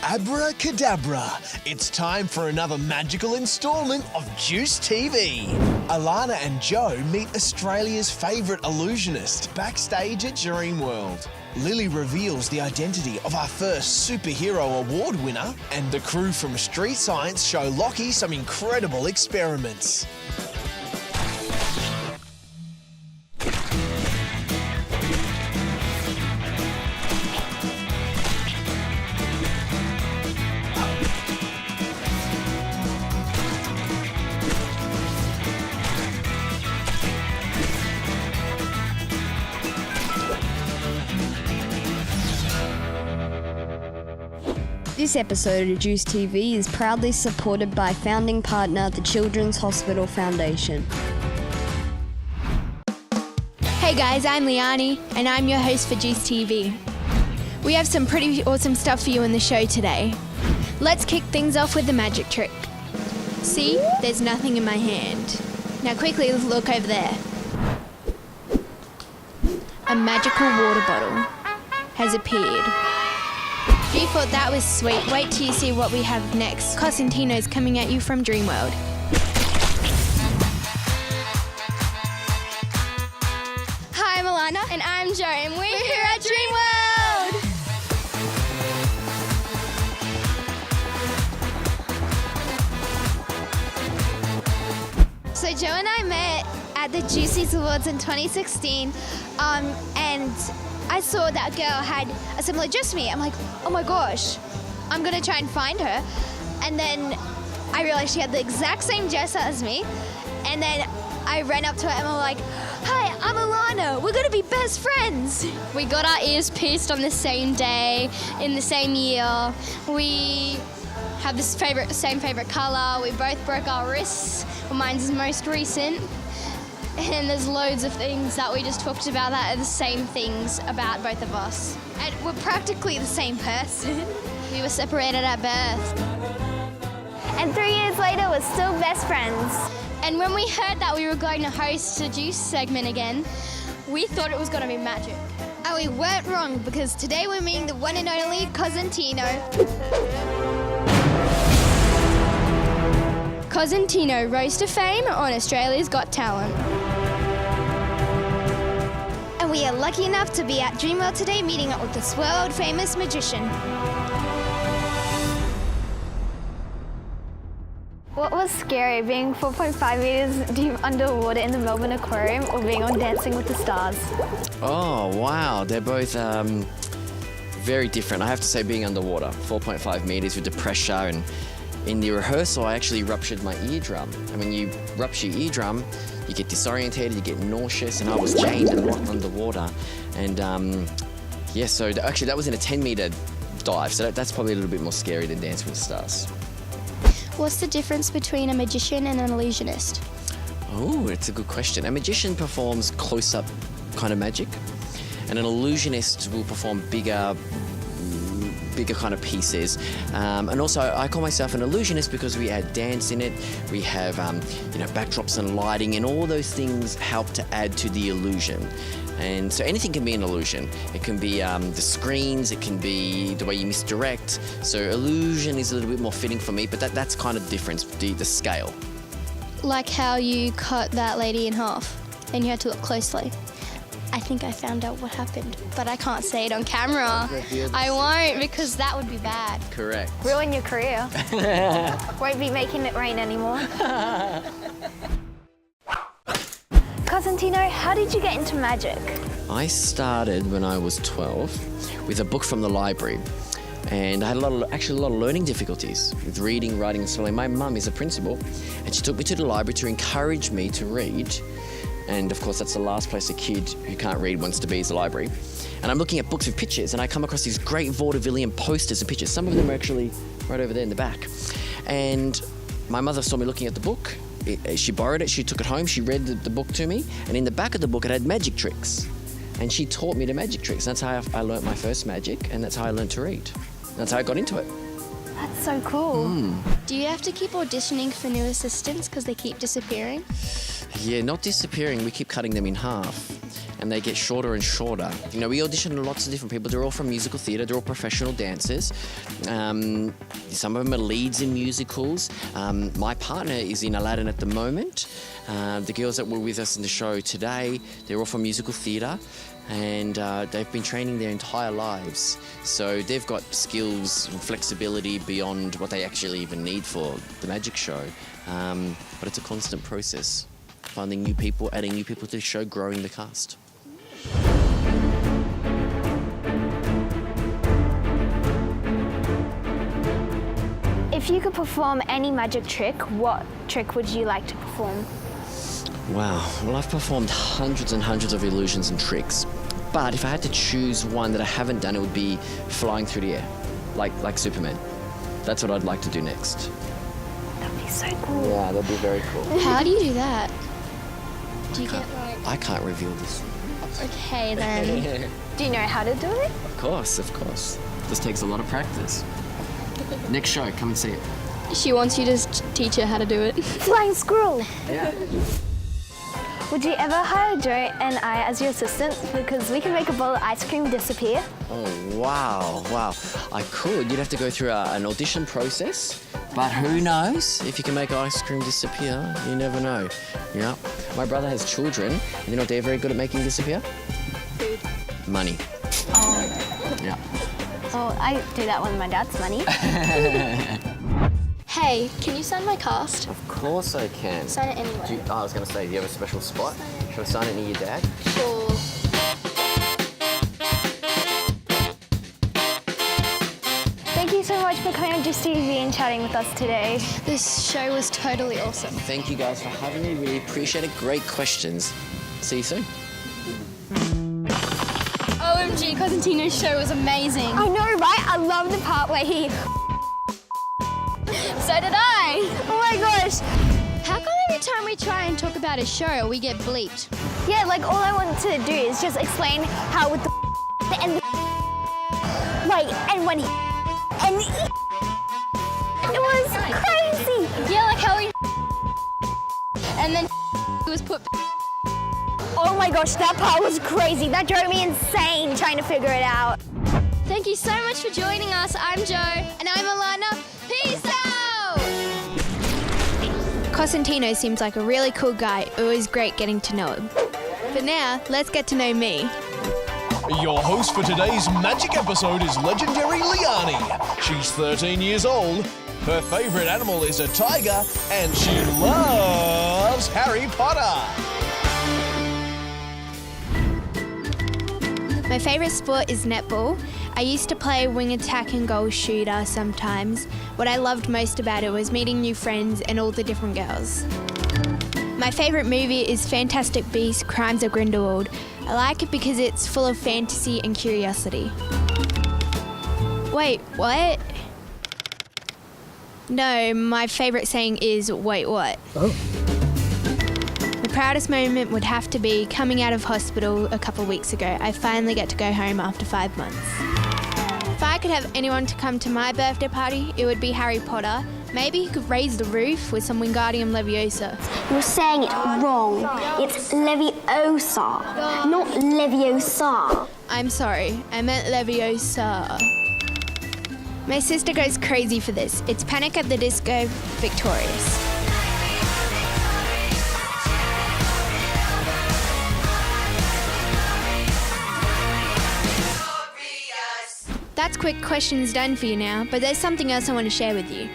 Abra-kadabra! It's time for another magical instalment of Juice TV. Elana and Jo meet Australia's favourite illusionist backstage at Dreamworld. Lilly reveals the identity of our first superhero award winner, and the crew from Street Science show Lockie some incredible experiments. This episode of Juice TV is proudly supported by founding partner, the Children's Hospital Foundation. Hey guys, I'm Liani, and I'm your host for Juice TV. We have some pretty awesome stuff for you in the show today. Let's kick things off with the magic trick. See, there's nothing in my hand. Now quickly look over there. A magical water bottle has appeared. If you thought that was sweet, wait till you see what we have next. Cosentino's coming at you from Dreamworld. Hi, I'm Elana. And I'm Jo, and we're here at Dreamworld! So Jo and I met at the Juicy's Awards in 2016, and I saw that girl had a similar dress to me. I'm like, oh my gosh, I'm gonna try and find her. And then I realized she had the exact same dress as me. And then I ran up to her and I'm like, hi, I'm Elana. We're gonna be best friends. We got our ears pierced on the same day, in the same year. We have this same favorite color. We both broke our wrists. Well, mine's the most recent. And there's loads of things that we just talked about that are the same things about both of us. And we're practically the same person. We were separated at birth. And 3 years later, we're still best friends. And when we heard that we were going to host a Juice segment again, we thought it was going to be magic. And we weren't wrong, because today we're meeting the one and only Cosentino. Cosentino rose to fame on Australia's Got Talent. And we are lucky enough to be at Dreamworld today meeting up with this world-famous magician. What was scary, being 4.5 meters deep underwater in the Melbourne Aquarium or being on Dancing with the Stars? Oh, wow. They're both very different. I have to say, being underwater, 4.5 meters with the pressure, and in the rehearsal, I actually ruptured my eardrum. And when you rupture your eardrum, you get disorientated, you get nauseous, and I was chained and locked underwater. And so actually that was in a 10-meter dive, so that's probably a little bit more scary than Dancing with the Stars. What's the difference between a magician and an illusionist? Oh, it's a good question. A magician performs close-up kind of magic, and an illusionist will perform bigger kind of pieces. And also, I call myself an illusionist because we add dance in it. We have, backdrops and lighting, and all those things help to add to the illusion. And so anything can be an illusion. It can be the screens, it can be the way you misdirect. So illusion is a little bit more fitting for me, but that's kind of the difference, the scale. Like how you cut that lady in half and you had to look closely. I think I found out what happened, but I can't say it on camera. I won't, because that would be bad. Correct. Ruin your career. Won't be making it rain anymore. Cosentino, how did you get into magic? I started when I was 12 with a book from the library. And I had a lot of learning difficulties with reading, writing, and spelling. My mum is a principal, and she took me to the library to encourage me to read. And of course, that's the last place a kid who can't read wants to be, is the library. And I'm looking at books with pictures, and I come across these great vaudevillian posters and pictures. Some of them are actually right over there in the back. And my mother saw me looking at the book. She borrowed it, she took it home, she read the book to me, and in the back of the book it had magic tricks. And she taught me the magic tricks. That's how I learnt my first magic, and that's how I learnt to read. That's how I got into it. That's so cool. Do you have to keep auditioning for new assistants because they keep disappearing? Yeah, not disappearing. We keep cutting them in half. and they get shorter and shorter. You know, we audition lots of different people. They're all from musical theatre. They're all professional dancers. Some of them are leads in musicals. My partner is in Aladdin at the moment. The girls that were with us in the show today, they're all from musical theatre, and they've been training their entire lives. So they've got skills and flexibility beyond what they actually even need for the magic show. But it's a constant process, finding new people, adding new people to the show, growing the cast. If you could perform any magic trick, what trick would you like to perform? Wow, well, I've performed hundreds and hundreds of illusions and tricks, but if I had to choose one that I haven't done, it would be flying through the air, like Superman. That's what I'd like to do next. That'd be so cool. Yeah, that'd be very cool. How do you do that? Do you get like... I can't reveal this. Okay, then. Do you know how to do it? Of course. This takes a lot of practice. Next show, come and see it. She wants you to teach her how to do it. Flying squirrel. Yeah. Would you ever hire Jo and I as your assistants? Because we can make a bowl of ice cream disappear. Oh, wow. I could. You'd have to go through an audition process, but who knows if you can make ice cream disappear? You never know. Yeah. My brother has children, and you know what they're very good at making disappear? Food. Money. Oh. Yeah. Oh, I do that with my dad's money. Hey, can you sign my cast? Of course I can. Sign it anyway. I was going to say, do you have a special spot? Shall I sign it near your dad? Sure. Thank you so much for coming on Just TV and chatting with us today. This show was totally awesome. Thank you guys for having me. Really appreciate it. Great questions. See you soon. OMG, Cosentino's show was amazing. I know, right? I love the part where he... So did I. Oh my gosh. How come every time we try and talk about a show, we get bleeped? Yeah, like all I want to do is just explain how with the and the like, and when he and he, it was crazy. Yeah, like how we and then was put. Oh my gosh, that part was crazy. That drove me insane trying to figure it out. Thank you so much for joining us. I'm Jo. And I'm Elana. Peace out! Cosentino seems like a really cool guy. It was great getting to know him. But now, let's get to know me. Your host for today's magic episode is legendary Liani. She's 13 years old. Her favourite animal is a tiger, and she loves Harry Potter. My favourite sport is netball. I used to play wing attack and goal shooter sometimes. What I loved most about it was meeting new friends and all the different girls. My favourite movie is Fantastic Beasts: Crimes of Grindelwald. I like it because it's full of fantasy and curiosity. Wait, what? No, my favourite saying is, wait, what? Oh. The proudest moment would have to be coming out of hospital a couple of weeks ago. I finally get to go home after 5 months. If I could have anyone to come to my birthday party, it would be Harry Potter. Maybe he could raise the roof with some Wingardium Leviosa. You're saying it wrong. It's Leviosa, not Leviosa. I'm sorry, I meant Leviosa. My sister goes crazy for this. It's Panic at the Disco Victorious. That's quick questions done for you now, but there's something else I want to share with you.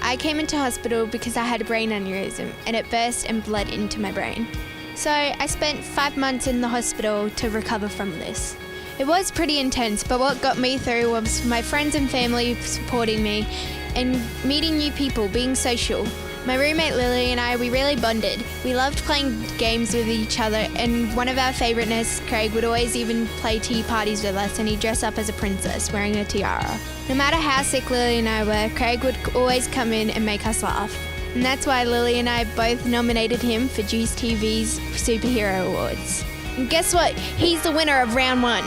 I came into hospital because I had a brain aneurysm and it burst and bled into my brain. So I spent 5 months in the hospital to recover from this. It was pretty intense, but what got me through was my friends and family supporting me and meeting new people, being social. My roommate Lilly and I, we really bonded. We loved playing games with each other, and one of our favourite nurses, Craig, would always even play tea parties with us, and he'd dress up as a princess wearing a tiara. No matter how sick Lilly and I were, Craig would always come in and make us laugh. And that's why Lilly and I both nominated him for Juice TV's Superhero Awards. And guess what? He's the winner of round 1.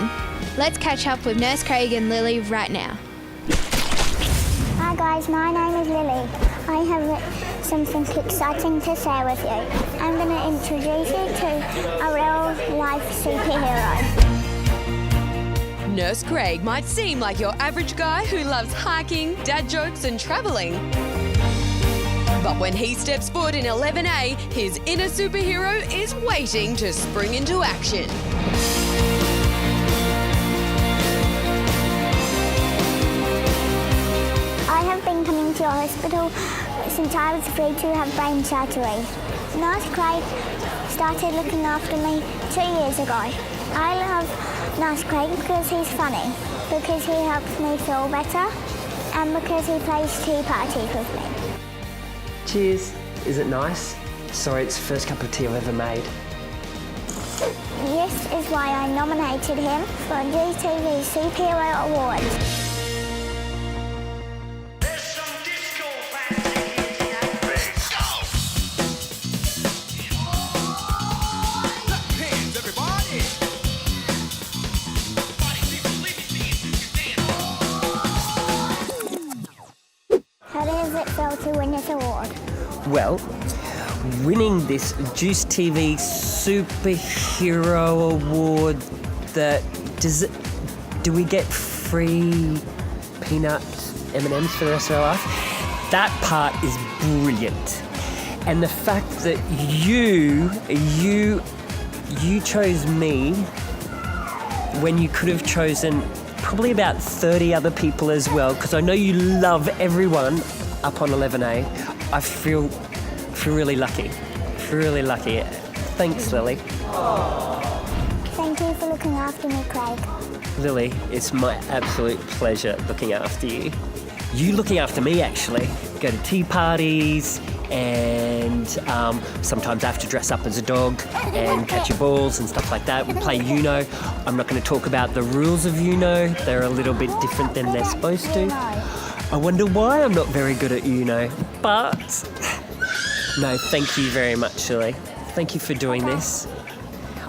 Let's catch up with Nurse Craig and Lilly right now. Hi Hi guys, my name is Lily. I have something exciting to share with you. I'm going to introduce you to a real life superhero. Nurse Craig might seem like your average guy who loves hiking, dad jokes and travelling. But when he steps foot in 11A, his inner superhero is waiting to spring into action. I have been coming to your hospital since I was 3 to have brain surgery. Nurse Craig started looking after me 2 years ago. I love Nurse Craig because he's funny, because he helps me feel better, and because he plays tea parties with me. Cheers. Is it nice? Sorry, it's the first cup of tea I've ever made. This is why I nominated him for a GTV Superhero Award. How does it feel to win this award? Well, winning this Juice TV Superhero Award, do we get free peanut M&Ms for the rest of our life? That part is brilliant. And the fact that you chose me when you could have chosen probably about 30 other people as well, because I know you love everyone up on 11A. I feel really lucky. Really lucky. Thanks, Lily. Thank you for looking after me, Craig. Lily, it's my absolute pleasure looking after you. You looking after me, actually. Go to tea parties, and sometimes I have to dress up as a dog and catch your balls and stuff like that. We play Uno. I'm not going to talk about the rules of Uno. They're a little bit different than they're supposed to. I wonder why I'm not very good at Uno, but no, thank you very much, Lily. Thank you for doing this.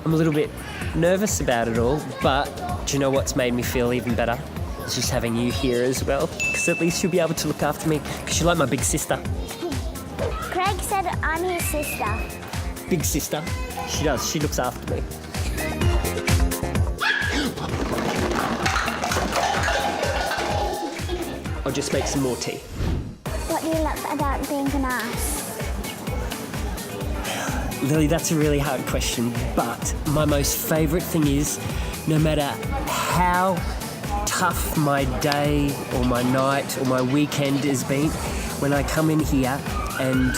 I'm a little bit nervous about it all, but do you know what's made me feel even better? It's just having you here as well, because at least you'll be able to look after me, because you're like my big sister. Craig said I'm his sister. Big sister. She does. She looks after me. I'll just make some more tea. What do you love about being a nurse? Lily, that's a really hard question, but my most favourite thing is, no matter how tough my day or my night or my weekend has been, when I come in here and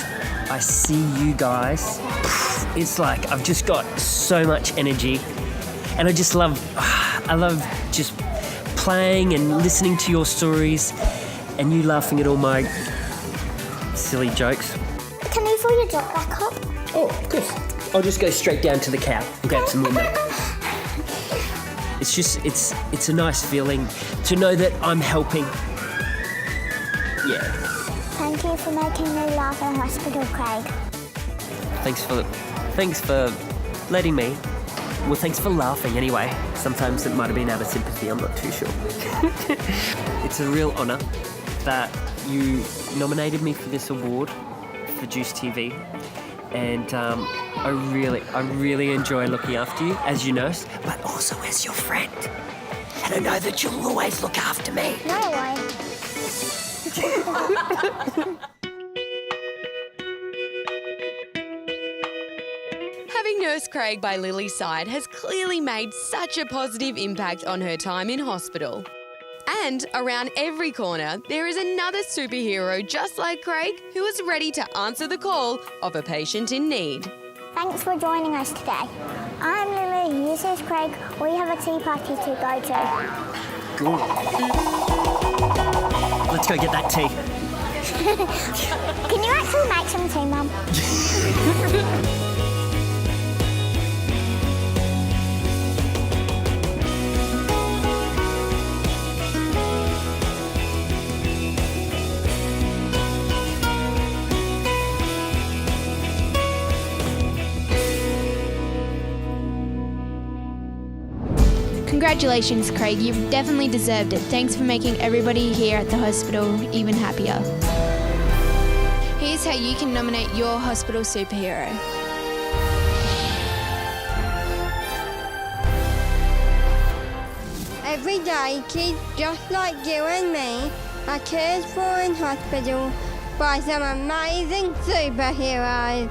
I see you guys, it's like I've just got so much energy, and I love just playing and listening to your stories and you laughing at all my silly jokes. Can you fill your drink back up? Oh, of course. I'll just go straight down to the cow and grab some more milk. It's a nice feeling to know that I'm helping. Yeah. Thank you for making me laugh in hospital, Craig. Thanks for letting me. Well, thanks for laughing anyway. Sometimes it might have been out of sympathy, I'm not too sure. It's a real honour that you nominated me for this award for Juice TV. And I really enjoy looking after you as your nurse, but also as your friend. And I know that you'll always look after me. No, I won't. Having Nurse Craig by Lily's side has clearly made such a positive impact on her time in hospital. And around every corner, there is another superhero just like Craig who is ready to answer the call of a patient in need. Thanks for joining us today. I'm Lily, this is Craig. We have a tea party to go to. Good. Let's go get that tea. Can you actually make some tea, Mum? Congratulations, Craig. You've definitely deserved it. Thanks for making everybody here at the hospital even happier. Here's how you can nominate your hospital superhero. Every day, kids just like you and me are cared for in hospital by some amazing superheroes.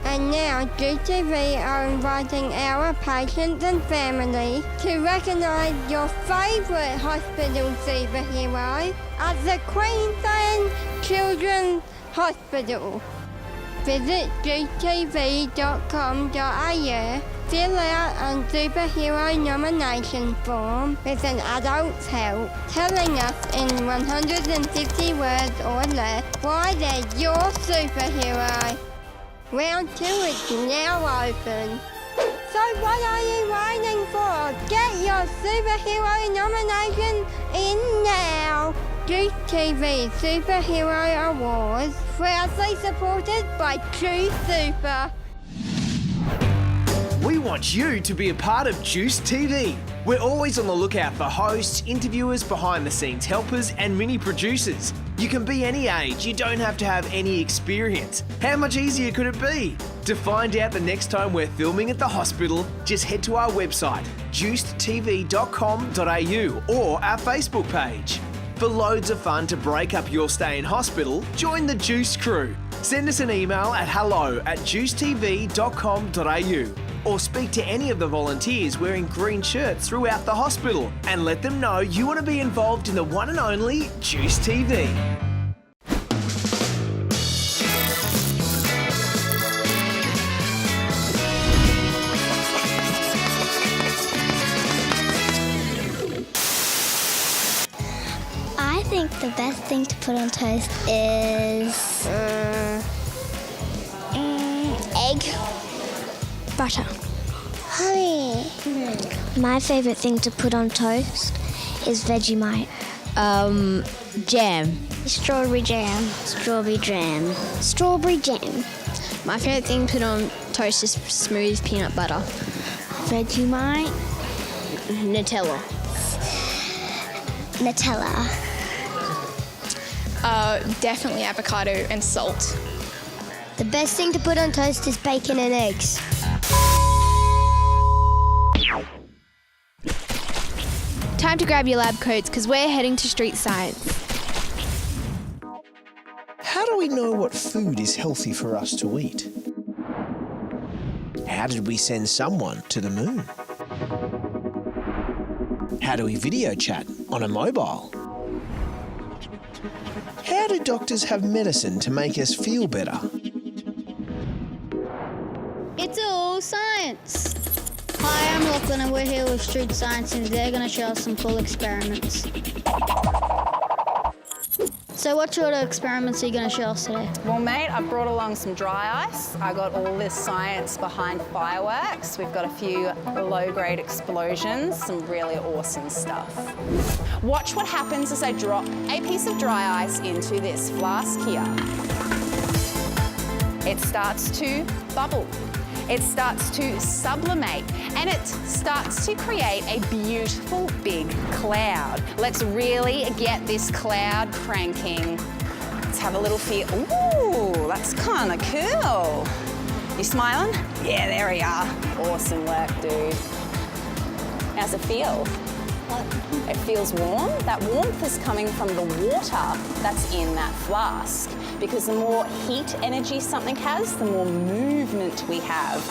And now GTV are inviting our patients and families to recognise your favourite hospital superhero at the Queensland Children's Hospital. Visit gtv.com.au, fill out a superhero nomination form with an adult's help, telling us in 150 words or less why they're your superhero. Round 2 is now open. So what are you waiting for? Get your superhero nomination in now. Juice TV Superhero Awards, proudly supported by True Super. We want you to be a part of Juice TV. We're always on the lookout for hosts, interviewers, behind-the-scenes helpers and mini-producers. You can be any age, you don't have to have any experience. How much easier could it be? To find out the next time we're filming at the hospital, just head to our website, juicedtv.com.au or our Facebook page. For loads of fun to break up your stay in hospital, join the Juice crew. Send us an email at hello@juicetv.com.au or speak to any of the volunteers wearing green shirts throughout the hospital and let them know you want to be involved in the one and only Juice TV. I think the best thing to put on toast is egg. Butter. Honey. My favourite thing to put on toast is Vegemite. Jam. Strawberry jam. Strawberry jam. Strawberry jam. My favourite thing to put on toast is smooth peanut butter. Vegemite. Nutella. Nutella. Definitely avocado and salt. The best thing to put on toast is bacon and eggs. Time to grab your lab coats because we're heading to street science. How do we know what food is healthy for us to eat? How did we send someone to the moon? How do we video chat on a mobile? How do doctors have medicine to make us feel better? It's all science. Hi, I'm Locklan and we're here with Street Science and they're going to show us some cool experiments. So what sort of experiments are you going to show us today? Well, mate, I've brought along some dry ice. I got all this science behind fireworks. We've got a few low-grade explosions, some really awesome stuff. Watch what happens as I drop a piece of dry ice into this flask here. It starts to bubble. It starts to sublimate and it starts to create a beautiful big cloud. Let's really get this cloud cranking. Let's have a little feel. Ooh, that's kind of cool. You smiling? Yeah, there we are. Awesome work, dude. How's it feel? It feels warm. That warmth is coming from the water that's in that flask. Because the more heat energy something has, the more movement we have.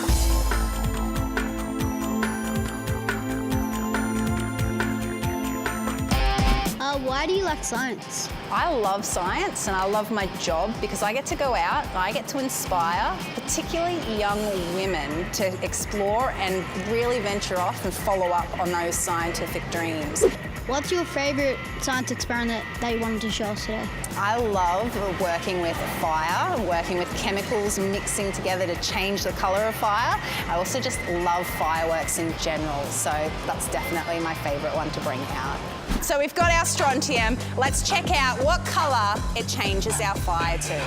Why do you like science? I love science and I love my job because I get to go out and I get to inspire particularly young women to explore and really venture off and follow up on those scientific dreams. What's your favourite science experiment that you wanted to show us today? I love working with fire, working with chemicals mixing together to change the colour of fire. I also just love fireworks in general, so that's definitely my favourite one to bring out. So we've got our strontium. Let's check out what colour it changes our fire to.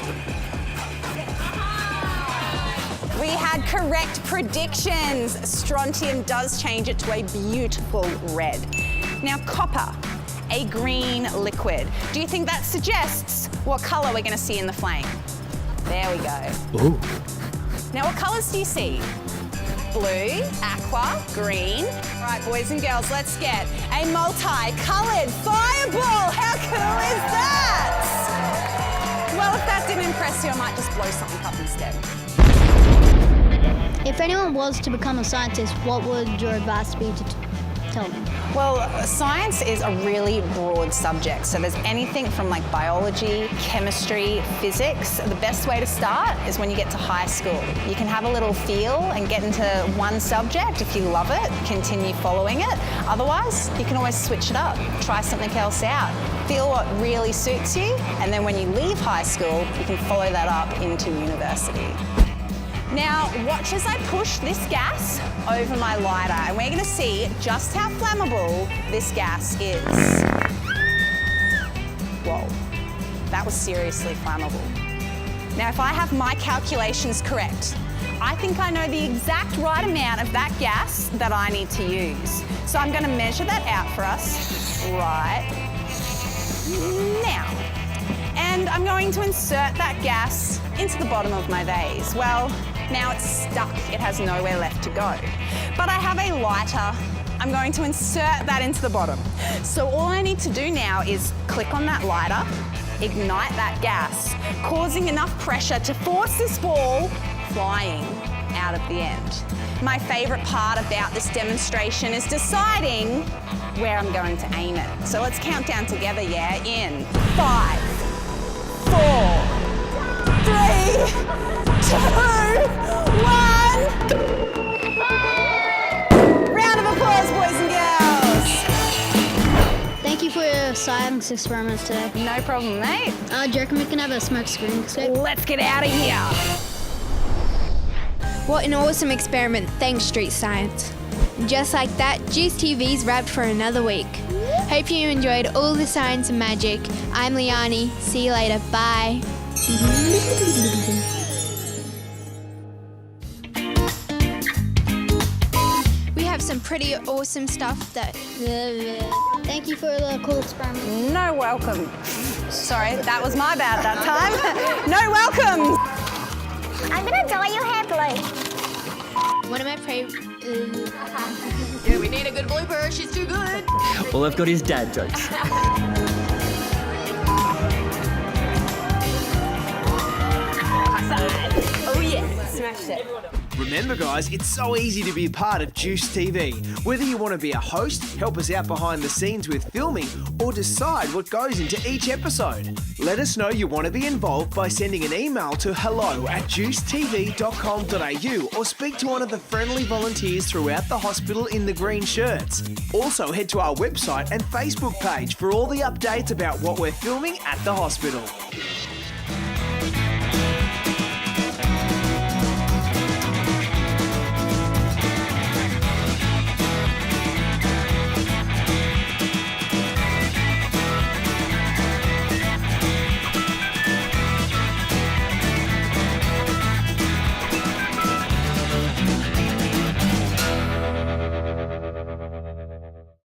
We had correct predictions. Strontium does change it to a beautiful red. Now, copper, a green liquid. Do you think that suggests what colour we're going to see in the flame? There we go. Ooh. Now, what colours do you see? Blue, aqua, green. All right, boys and girls, let's get a multi-coloured fireball. How cool is that? Well, if that didn't impress you, I might just blow something up instead. If anyone was to become a scientist, what would your advice be to tell them? Well, science is a really broad subject. So there's anything from like biology, chemistry, physics. The best way to start is when you get to high school. You can have a little feel and get into one subject. If you love it, continue following it. Otherwise, you can always switch it up. Try something else out. Feel what really suits you. And then when you leave high school, you can follow that up into university. Now, watch as I push this gas over my lighter, and we're going to see just how flammable this gas is. Whoa, that was seriously flammable. Now, if I have my calculations correct, I think I know the exact right amount of that gas that I need to use. So I'm going to measure that out for us right now. And I'm going to insert that gas into the bottom of my vase. Well, now it's stuck. It has nowhere left to go. But I have a lighter. I'm going to insert that into the bottom. So all I need to do now is click on that lighter, ignite that gas, causing enough pressure to force this ball flying out of the end. My favourite part about this demonstration is deciding where I'm going to aim it. So let's count down together, yeah? In 5, 4, 3, 2, 1. Round of applause, boys and girls. Thank you for your science experiments today. No problem, mate. Do you reckon we can have a smoke screen escape? Let's get out of here. What an awesome experiment. Thanks, Street Science. Just like that, Juice TV's wrapped for another week. Hope you enjoyed all the science and magic. I'm Liani. See you later. Bye. We have some pretty awesome stuff that... Thank you for the cool experiment. No welcome. Sorry, that was my bad that time. No welcome. I'm gonna dye your hair blue. One of my favorite... Yeah, we need a good blooper. She's too good. All I've got is dad jokes. Oh yeah, smashed it. Remember guys, it's so easy to be a part of Juice TV. Whether you want to be a host, help us out behind the scenes with filming, or decide what goes into each episode. Let us know you want to be involved by sending an email to hello@juicetv.com.au or speak to one of the friendly volunteers throughout the hospital in the green shirts. Also head to our website and Facebook page for all the updates about what we're filming at the hospital.